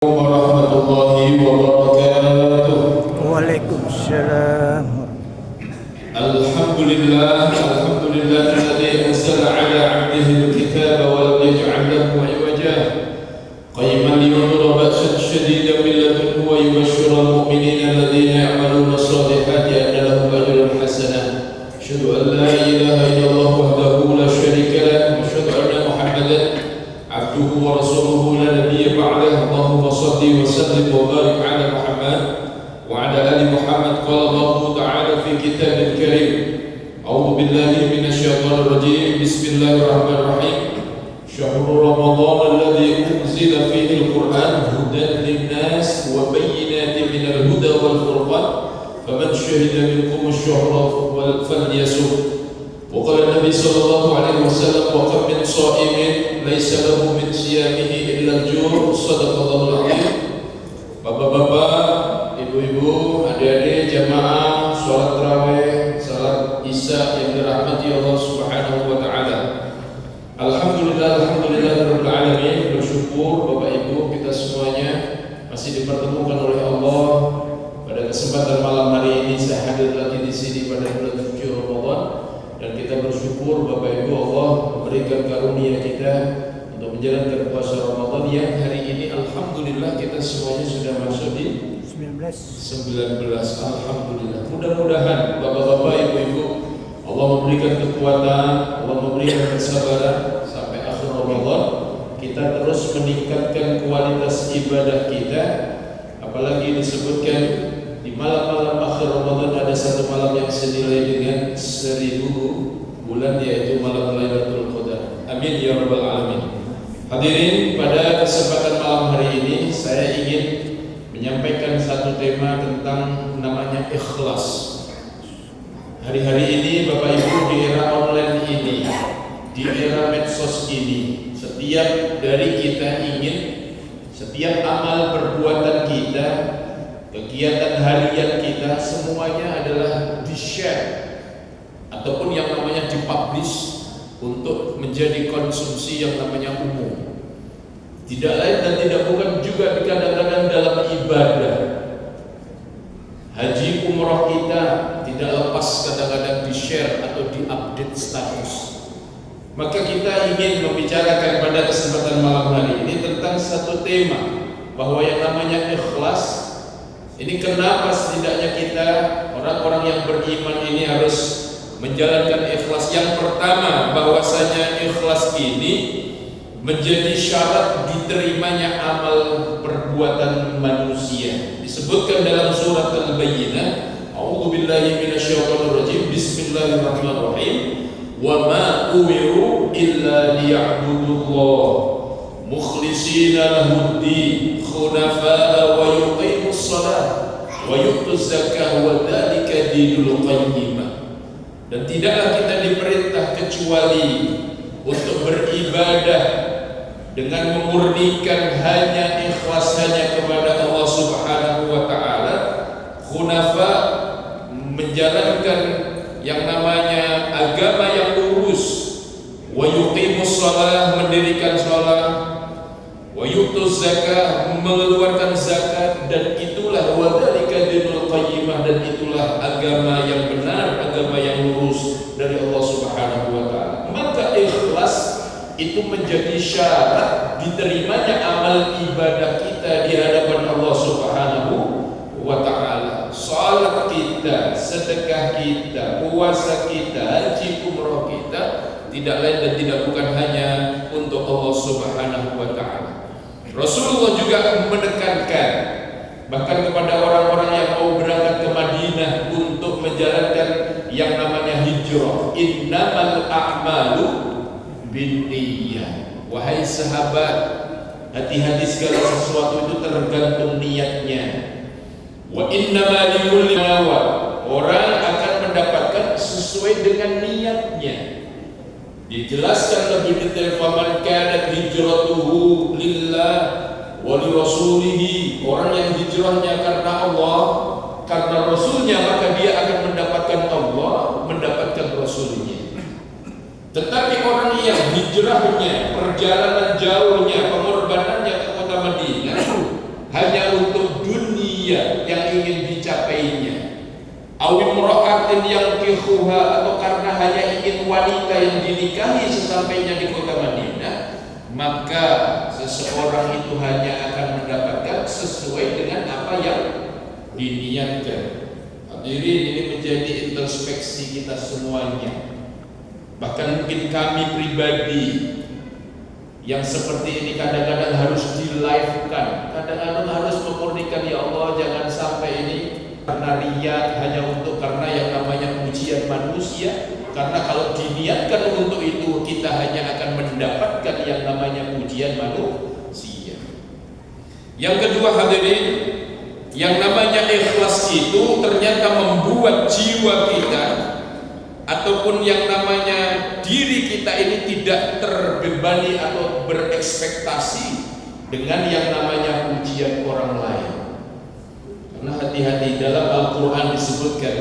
Warahmatullahi wabarakatuh. Waalaikumsalam. Alhamdulillahilladzi anzala 'ala 'abdihi al-kitaba wa lam yaj'al lahu 'iwaja qayyiman liyunzira ba'san shadidan min ladunhu wa yubashshira al-mu'minina alladhina ya'maluna as-salihati anna lahum ajran hasanah. Asyhadu an la ilaha illallah wahdahu la syarika lahu wa asyhadu anna Muhammadan 'abduhu wa rasuluhu la nabiyya ba'dahu. Allahumma shalli wa sallim wa barik 'ala Muhammad وعلى آل محمد. قال الله تعالى في كتابه الكريم أعوذ بالله من الشيطان الرجيم بسم الله الرحمن الرحيم شهر رمضان الذي أنزل فيه القرآن هدى للناس وبينات من الهدى والفرقان فمن شهد منكم الشهر فليصم. وقال النبي صلى الله عليه وسلم وكم من صائم ليس له من صيامه إلا الجوع. صدق الله العظيم. Bapak-bapak, ibu-ibu, adik-adik, jamaah salat tarawih, salat isya yang dirahmati Allah Subhanahu wa taala. Alhamdulillahirabbil alamin. Bersyukur Bapak Ibu kita semuanya masih dipertemukan oleh Allah pada kesempatan malam hari ini. Saya hadir lagi di sini pada bulan suci Ramadan dan kita bersyukur Bapak Ibu Allah memberikan karunia kita untuk menjalankan puasa Ramadan yang hari ini alhamdulillah kita semuanya sudah masuk di 19. Alhamdulillah. Mudah-mudahan Bapak-bapak, Ibu-ibu Allah memberikan kekuatan, Allah memberikan kesabaran sampai akhir Ramadan kita terus meningkatkan kualitas ibadah kita. Apalagi disebutkan di malam-malam akhir Ramadan ada satu malam yang senilai dengan 1000 bulan, yaitu malam Lailatul Qadar. Amin ya rabbal alamin. Hadirin, pada kesempatan malam hari ini saya ingin menyampaikan satu tema tentang namanya ikhlas. Hari-hari ini Bapak Ibu, di era online ini, di era medsos ini, setiap dari kita ingin setiap amal perbuatan kita, kegiatan harian kita, semuanya adalah di-share ataupun yang namanya dipublish untuk menjadi konsumsi yang namanya umum. Tidak lain dan tidak bukan juga kadang-kadang dalam ibadah. Haji umrah kita tidak lepas kadang-kadang di-share atau di-update status. Maka kita ingin membicarakan pada kesempatan malam hari ini tentang satu tema, bahwa yang namanya ikhlas ini, kenapa setidaknya kita orang-orang yang beriman ini harus menjalankan ikhlas. Yang pertama, bahwasanya ikhlas ini menjadi syarat diterimanya amal perbuatan manusia. Disebutkan dalam surat Al-Bayyinah, A'udzubillahi minasyaitonirrajim, Bismillahirrahmanirrahim, wa ma umiru illa liya'budullah mukhlishina lahud-din khunafa'a wa yuqimus shalah wa yu'tuz zakah wa dzalika dinul qayyimah. Dan tidaklah kita diperintah kecuali untuk beribadah dengan memurnikan hanya ikhlas hanya kepada Allah Subhanahu wa taala, khunafa, menjalankan yang namanya agama yang lurus, wa yuqimus shalah, mendirikan shalah, wa yu'tuz zakah, mengeluarkan zakat, dan itulah wadzalika dinul qayyimah, dan itulah agama yang benar, agama yang lurus dari Allah Subhanahu wa taala. Maka ikhlas itu menjadi syarat diterimanya amal ibadah kita di hadapan Allah Subhanahu wa taala. Salat kita, sedekah kita, puasa kita, haji umrah kita tidak lain dan tidak bukan hanya untuk Allah Subhanahu wa taala. Rasulullah juga menekankan bahkan kepada orang-orang yang mau berangkat ke Madinah untuk menjalankan yang namanya hijrah, innamal a'malu binniyah. Wahai sahabat, hati-hati, segala sesuatu itu tergantung niatnya. Wa innama likulli ma nawa, orang akan mendapatkan sesuai dengan niatnya. Dijelaskan lebih detail, faman kanat hijratuhu lillah wa li rasulihi, orang yang hijrahnya karena Allah, karena Rasulnya, maka dia akan mendapatkan Allah, mendapatkan Rasulnya. Tetapi orang yang hijrahnya, perjalanan jauhnya, pengorbanannya ke kota Madinah hanya untuk dunia yang ingin dicapainya, awimro'atin yang kihuha, atau karena hanya ingin wanita yang dinikahi sesampainya di kota Madinah, maka seseorang itu hanya akan mendapatkan sesuai dengan apa yang diniatkan. Hadirin, ini menjadi introspeksi kita semuanya. Bahkan mungkin kami pribadi yang seperti ini kadang-kadang harus di-live-kan, kadang-kadang harus memurnikan, ya Allah jangan sampai ini karena riya, hanya untuk karena yang namanya pujian manusia. Karena kalau diniatkan untuk itu, kita hanya akan mendapatkan yang namanya pujian manusia. Yang kedua hadirin, yang namanya ikhlas itu ternyata membuat jiwa kita ataupun yang namanya diri kita ini tidak terbebani atau berekspektasi dengan yang namanya pujian orang lain. Karena hati-hati, dalam Al-Quran disebutkan,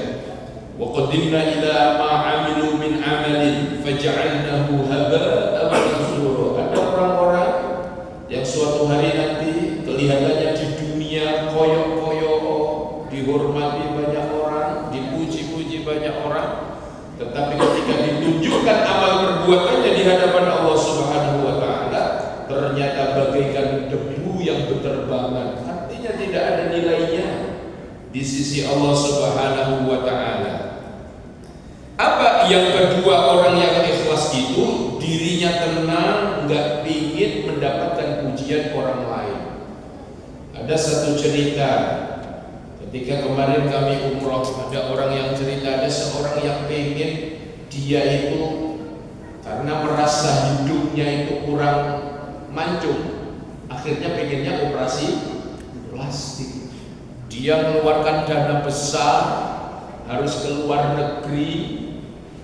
wa qadimna ila ma 'amilu min 'amalin faj'alnahu haba'an mansura. Ada orang-orang yang suatu hari nanti kelihatannya di dunia koyok-koyok, dihormati banyak orang, dipuji-puji banyak orang, tetapi ketika ditunjukkan amal perbuatannya di hadapan Allah Subhanahu wa taala, ternyata bagaikan debu yang berterbangan. Artinya tidak ada nilainya di sisi Allah Subhanahu wa taala. Apa yang kedua, orang yang ikhlas itu dirinya tenang, enggak ingin mendapatkan pujian orang lain. Ada satu cerita ketika kemarin kami umroh, ada orang yang cerita, ada seorang yang pengen, dia itu karena merasa hidupnya itu kurang mancung, akhirnya pengennya operasi plastik. Dia mengeluarkan dana besar, harus ke luar negeri,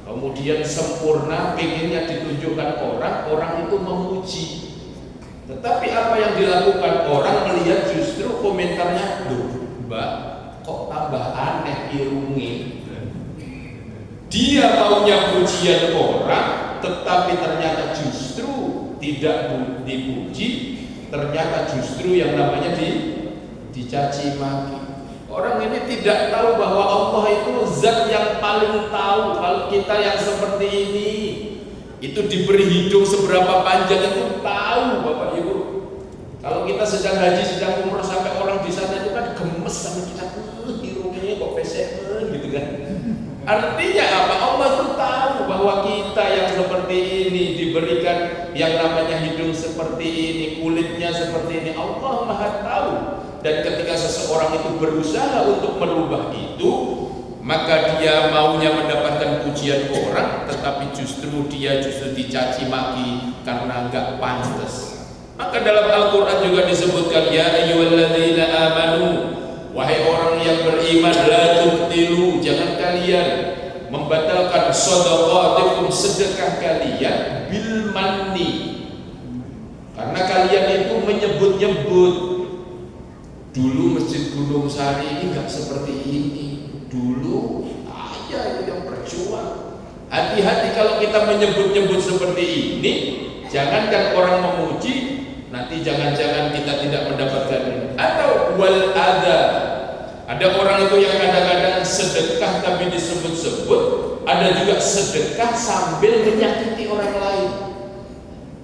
kemudian sempurna, pengennya ditunjukkan orang, orang itu memuji. Tetapi apa yang dilakukan orang, melihat justru komentarnya, loh Mbak, kok tambah aneh irungnya. Dia maunya pujian orang, tetapi ternyata justru tidak dipuji, ternyata justru yang namanya dicaci maki. Orang ini tidak tahu bahwa Allah itu zat yang paling tahu. Kalau kita yang seperti ini, itu diberi hidung seberapa panjang itu tahu Bapak Ibu. Kalau kita sedang haji, sedang umroh, sampai orang di sana itu kan gemes sama kita, hidungnya kok pesek gitu kan. Artinya apa? Allah itu tahu bahwa kita yang seperti ini diberikan yang namanya hidung seperti ini, kulitnya seperti ini. Allah Maha tahu. Dan ketika seseorang itu berusaha untuk merubah itu, maka dia maunya mendapatkan pujian orang, tetapi justru dia dicaci maki karena enggak pantas. Maka dalam Al-Quran juga disebutkan, ya ayyuhalladzina amanu, wahai orang yang beriman, la tubtilu, jangan kalian membatalkan shadaqatikum, sedekah kalian, bil manni, karena kalian itu menyebut-nyebut. Dulu Masjid Gunung Sari ini enggak seperti ini. Dulu aja itu yang berjuang. Hati-hati kalau kita menyebut-nyebut seperti ini. Jangankan orang memuji, nanti jangan-jangan kita tidak mendapatkan ini. Atau wal ada. Ada orang itu yang kadang-kadang sedekah tapi disebut-sebut. Ada juga sedekah sambil menyakiti orang lain.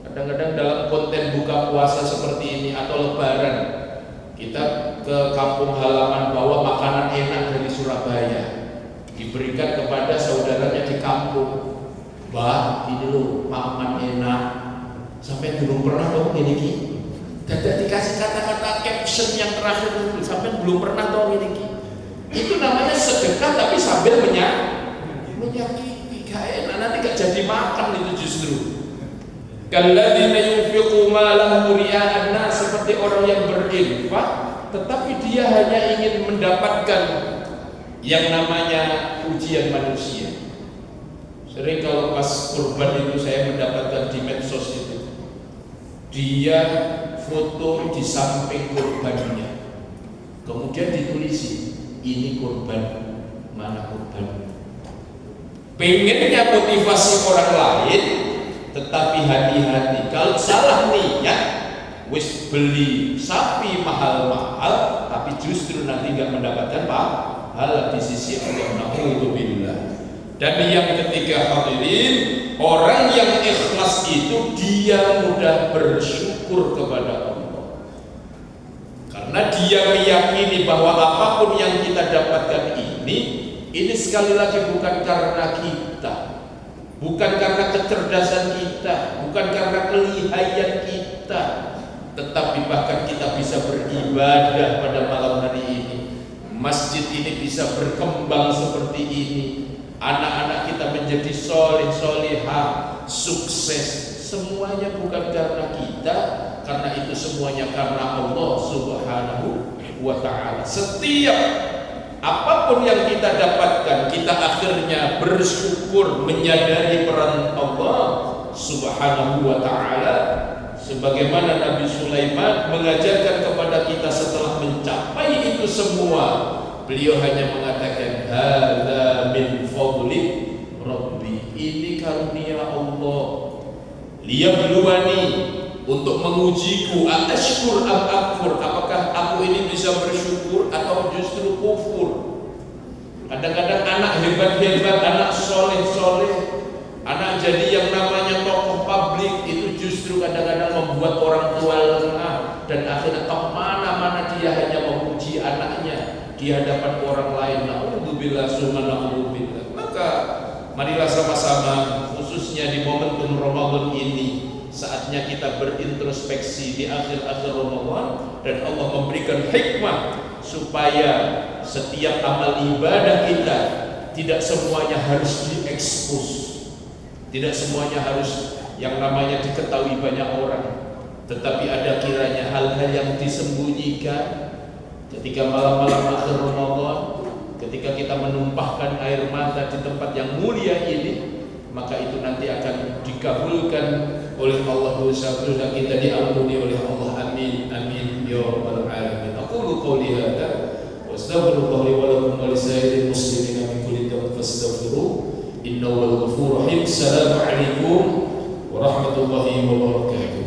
Kadang-kadang dalam konten buka puasa seperti ini atau lebaran, kita ke kampung halaman bawa makanan enak dari Surabaya, diberikan kepada saudaranya di kampung. Mbak, ini loh makanan enak, sampai belum pernah dong ini ki. Dan dikasih kata-kata caption yang terakhir itu, sampai belum pernah dong ini ki. Itu namanya sedekah tapi sambil menyakiti. Gak enak, nanti gak jadi makan itu justru. Kalladzina yunfiqu malahu ria'an nas, seperti orang yang berinfak tetapi dia hanya ingin mendapatkan yang namanya pujian manusia. Sering kalau pas kurban itu saya mendapatkan di medsos itu, dia foto di samping kurbannya, kemudian ditulisi, ini kurban, mana kurban. Pengennya motivasi orang lain, tetapi hati-hati, kalau salah niat wis beli sapi mahal-mahal tapi justru nanti nggak mendapatkan pahala di sisi Allah. Na'udzubillah. Dan yang ketiga hadirin, orang yang ikhlas itu dia mudah bersyukur kepada Allah, karena dia meyakini bahwa apapun yang kita dapatkan ini sekali lagi bukan karena kita, bukan karena kecerdasan kita, bukan karena kelihayan kita, tetapi bahkan kita bisa beribadah pada malam hari ini. Masjid ini bisa berkembang seperti ini, anak-anak kita menjadi soleh solehah, sukses. Semuanya bukan karena kita, karena itu semuanya karena Allah Subhanahu wa ta'ala. Setiap apapun yang kita dapatkan, kita akhirnya bersyukur, menyadari peran Allah Subhanahu wa ta'ala. Sebagaimana Nabi Sulaiman mengajarkan kepada kita setelah mencapai itu semua, beliau hanya mengatakan hadza min fadli rabbi, ini karunia Allah, liyabluwani, untuk mengujiku, ashkur am akfur, apakah aku ini bisa bersyukur atau justru kufur. Kadang-kadang anak hebat-hebat, anak soleh-soleh, anak jadi yang namanya tokoh publik, itu justru kadang-kadang membuat orang tua lengah, dan akhirnya kemana-mana dia hanya memuji anaknya di hadapan orang lain. Na'udzubillah summa na'udzubillah. Maka marilah sama-sama, khususnya di momentum Ramadan ini, saatnya kita berintrospeksi di akhir-akhir Ramadan, dan Allah memberikan hikmah supaya setiap amal ibadah kita tidak semuanya harus diekspos, tidak semuanya harus yang namanya diketahui banyak orang, tetapi ada kiranya hal-hal yang disembunyikan ketika malam-malam akhir Ramadan, ketika kita menumpahkan air mata di tempat yang mulia ini, maka itu nanti akan dikabulkan oleh Allah, dosa-dosa kita diampuni oleh Allah. Amin amin ya rabbal alamin. Aqulu qouli hadza wa astaghfirullah li wa lakum wa lisairil muslimin min kulli dhanbin fastaghfiruh innahu huwal ghafurur rahim. Assalamu alaikum warahmatullahi wabarakatuh.